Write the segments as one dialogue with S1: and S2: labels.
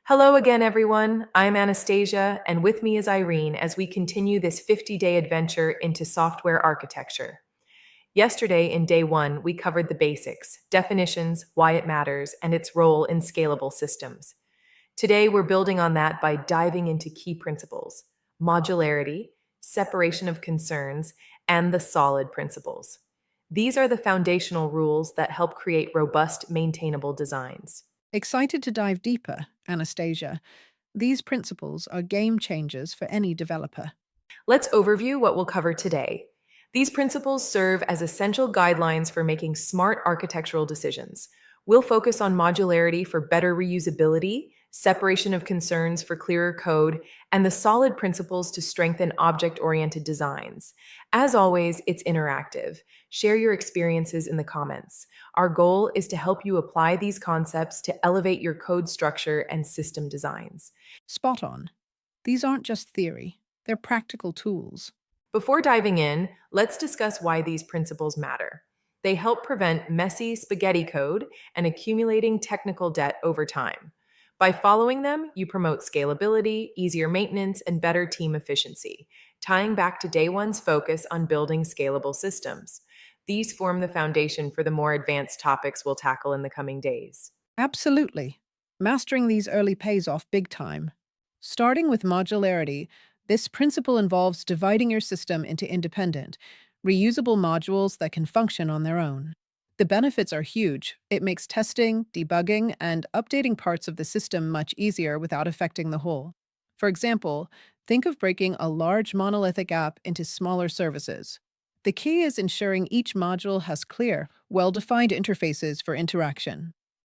S1: Hello again, everyone. I'm Anastasia, and with me is Irene as we continue this 50-day adventure into software architecture. Yesterday, in day one, we covered the basics, definitions, why it matters, and its role in scalable systems. Today, we're building on that by diving into key principles: modularity, separation of concerns, and the solid principles. These are the foundational rules that help create robust, maintainable designs.
S2: Excited to dive deeper, Anastasia. These principles are game changers for any developer.
S1: Let's overview what we'll cover today. These principles serve as essential guidelines for making smart architectural decisions. We'll focus on modularity for better reusability, separation of concerns for clearer code, and the solid principles to strengthen object-oriented designs. As always, it's interactive. Share your experiences in the comments. Our goal is to help you apply these concepts to elevate your code structure and system designs.
S2: Spot on. These aren't just theory, they're practical tools.
S1: Before diving in, let's discuss why these principles matter. They help prevent messy spaghetti code and accumulating technical debt over time. By following them, you promote scalability, easier maintenance, and better team efficiency, tying back to day one's focus on building scalable systems. These form the foundation for the more advanced topics we'll tackle in the coming days.
S2: Absolutely. Mastering these early pays off big time. Starting with modularity, this principle involves dividing your system into independent, reusable modules that can function on their own. The benefits are huge. It makes testing, debugging, and updating parts of the system much easier without affecting the whole. For example, think of breaking a large monolithic app into smaller services. The key is ensuring each module has clear, well-defined interfaces for interaction.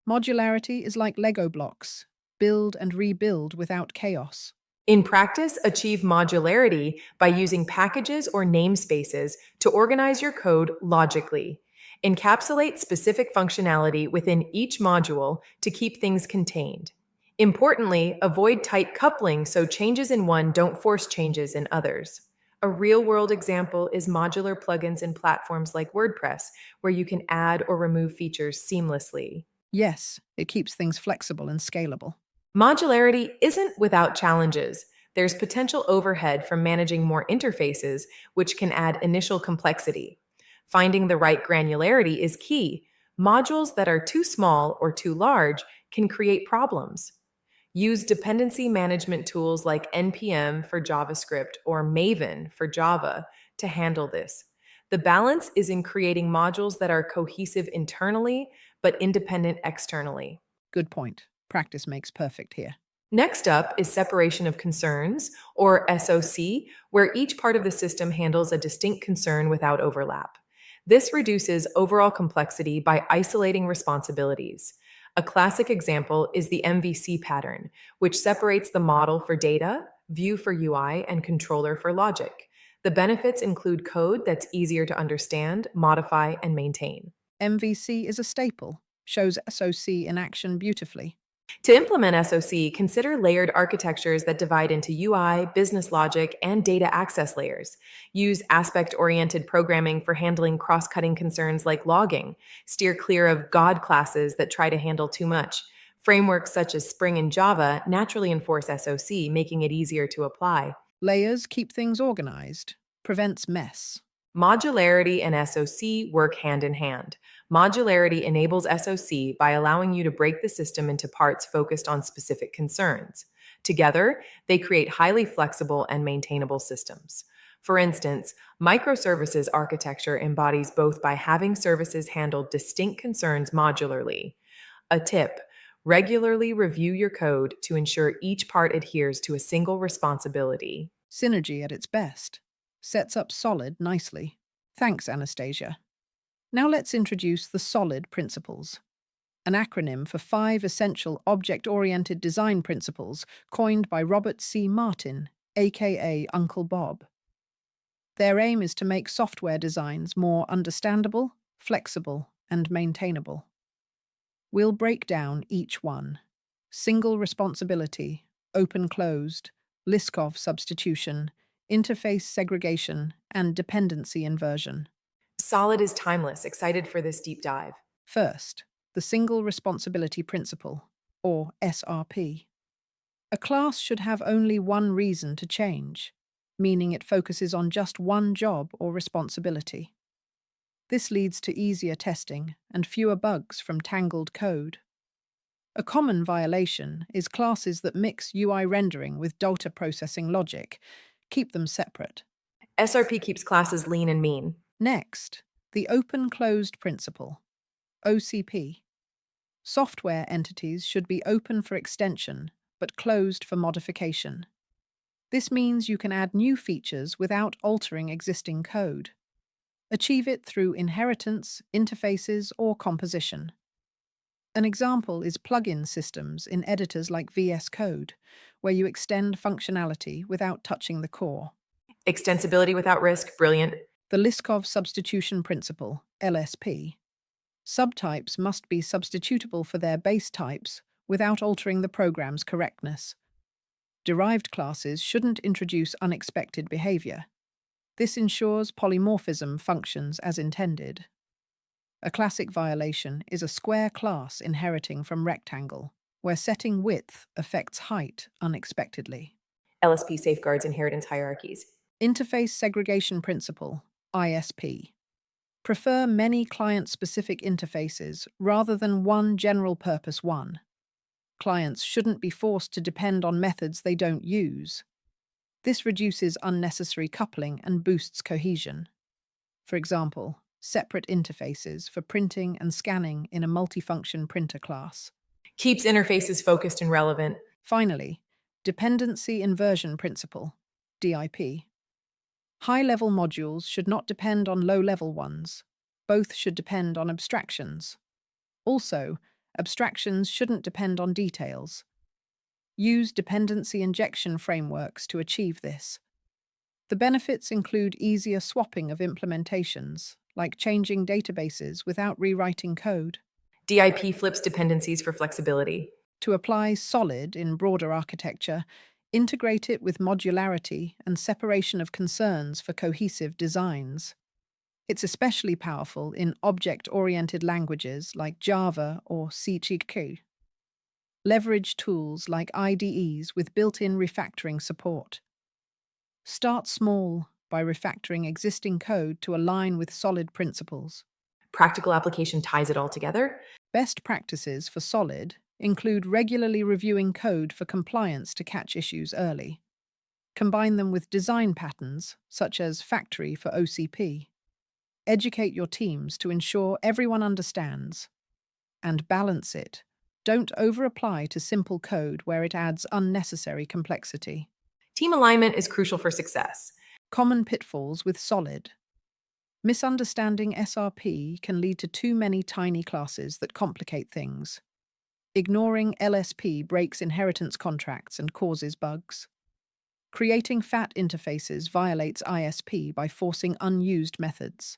S2: Modularity is like Lego blocks. Build and rebuild without chaos.
S1: In practice, achieve modularity by using packages or namespaces to organize your code logically. Encapsulate specific functionality within each module to keep things contained. Importantly, avoid tight coupling so changes in one don't force changes in others. A real-world example is modular plugins in platforms like WordPress, where you can add or remove features seamlessly.
S2: Yes, it keeps things flexible and scalable.
S1: Modularity isn't without challenges. There's potential overhead from managing more interfaces, which can add initial complexity. Finding the right granularity is key. Modules that are too small or too large can create problems. Use dependency management tools like NPM for JavaScript or Maven for Java to handle this. The balance is in creating modules that are cohesive internally but independent externally.
S2: Good point. Practice makes perfect here.
S1: Next up is separation of concerns, or SOC, where each part of the system handles a distinct concern without overlap. This reduces overall complexity by isolating responsibilities. A classic example is the MVC pattern, which separates the model for data, view for UI, and controller for logic. The benefits include code that's easier to understand, modify, and maintain.
S2: MVC is a staple, shows SOC in action beautifully.
S1: To implement SOC, consider layered architectures that divide into UI, business logic, and data access layers. Use aspect-oriented programming for handling cross-cutting concerns like logging. Steer clear of God classes that try to handle too much. Frameworks such as Spring and Java naturally enforce SOC, making it easier to apply.
S2: Layers keep things organized, prevents mess.
S1: Modularity and SOC work hand in hand. Modularity enables SOC by allowing you to break the system into parts focused on specific concerns. Together, they create highly flexible and maintainable systems. For instance, microservices architecture embodies both by having services handle distinct concerns modularly. A tip: regularly review your code to ensure each part adheres to a single responsibility.
S2: Synergy at its best. Sets up solid nicely. Thanks, Anastasia. Now let's introduce the SOLID principles, an acronym for 5 essential object-oriented design principles coined by Robert C. Martin, aka Uncle Bob. Their aim is to make software designs more understandable, flexible, and maintainable. We'll break down each one. Single responsibility, open-closed, Liskov substitution, interface segregation, and dependency inversion.
S1: Solid is timeless. Excited for this deep dive.
S2: First, the single responsibility principle, or SRP. A class should have only one reason to change, meaning it focuses on just one job or responsibility. This leads to easier testing and fewer bugs from tangled code. A common violation is classes that mix UI rendering with data processing logic. Keep them separate.
S1: SRP keeps classes lean and mean.
S2: Next, the open-closed principle, OCP. Software entities should be open for extension, but closed for modification. This means you can add new features without altering existing code. Achieve it through inheritance, interfaces, or composition. An example is plugin systems in editors like VS Code, where you extend functionality without touching the core.
S1: Extensibility without risk, brilliant.
S2: The Liskov substitution principle, LSP. Subtypes must be substitutable for their base types without altering the program's correctness. Derived classes shouldn't introduce unexpected behavior. This ensures polymorphism functions as intended. A classic violation is a square class inheriting from rectangle, where setting width affects height unexpectedly.
S1: LSP safeguards inheritance hierarchies.
S2: Interface segregation principle, ISP. Prefer many client-specific interfaces rather than one general-purpose one. Clients shouldn't be forced to depend on methods they don't use. This reduces unnecessary coupling and boosts cohesion. For example, separate interfaces for printing and scanning in a multifunction printer class.
S1: Keeps interfaces focused and relevant.
S2: Finally, dependency inversion principle, DIP. High-level modules should not depend on low-level ones. Both should depend on abstractions. Also, abstractions shouldn't depend on details. Use dependency injection frameworks to achieve this. The benefits include easier swapping of implementations, like changing databases without rewriting code.
S1: DIP flips dependencies for flexibility.
S2: To apply solid in broader architecture, integrate it with modularity and separation of concerns for cohesive designs. It's especially powerful in object-oriented languages like Java or Scikit-learn. Leverage tools like IDEs with built-in refactoring support. Start small by refactoring existing code to align with solid principles.
S1: Practical application ties it all together.
S2: Best practices for solid include regularly reviewing code for compliance to catch issues early. Combine them with design patterns, such as factory for OCP. Educate your teams to ensure everyone understands. And balance it. Don't over-apply to simple code where it adds unnecessary complexity.
S1: Team alignment is crucial for success.
S2: Common pitfalls with solid. Misunderstanding SRP can lead to too many tiny classes that complicate things. Ignoring LSP breaks inheritance contracts and causes bugs. Creating fat interfaces violates ISP by forcing unused methods.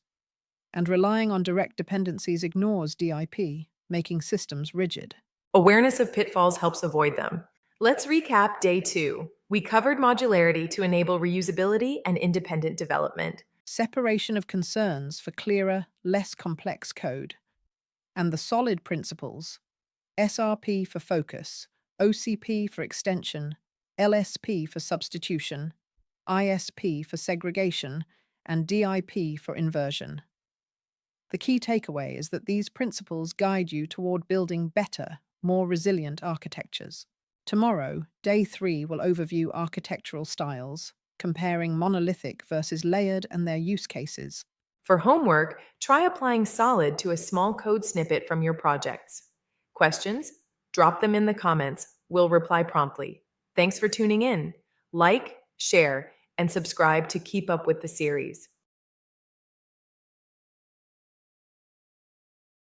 S2: And relying on direct dependencies ignores DIP, making systems rigid.
S1: Awareness of pitfalls helps avoid them. Let's recap day 2. We covered modularity to enable reusability and independent development.
S2: Separation of concerns for clearer, less complex code. And the solid principles: SRP for focus, OCP for extension, LSP for substitution, ISP for segregation, and DIP for inversion. The key takeaway is that these principles guide you toward building better, more resilient architectures. Tomorrow, day 3 will overview architectural styles, comparing monolithic versus layered and their use cases.
S1: For homework, try applying Solid to a small code snippet from your projects. Questions? Drop them in the comments. We'll reply promptly. Thanks for tuning in. Like, share, and subscribe to keep up with the series.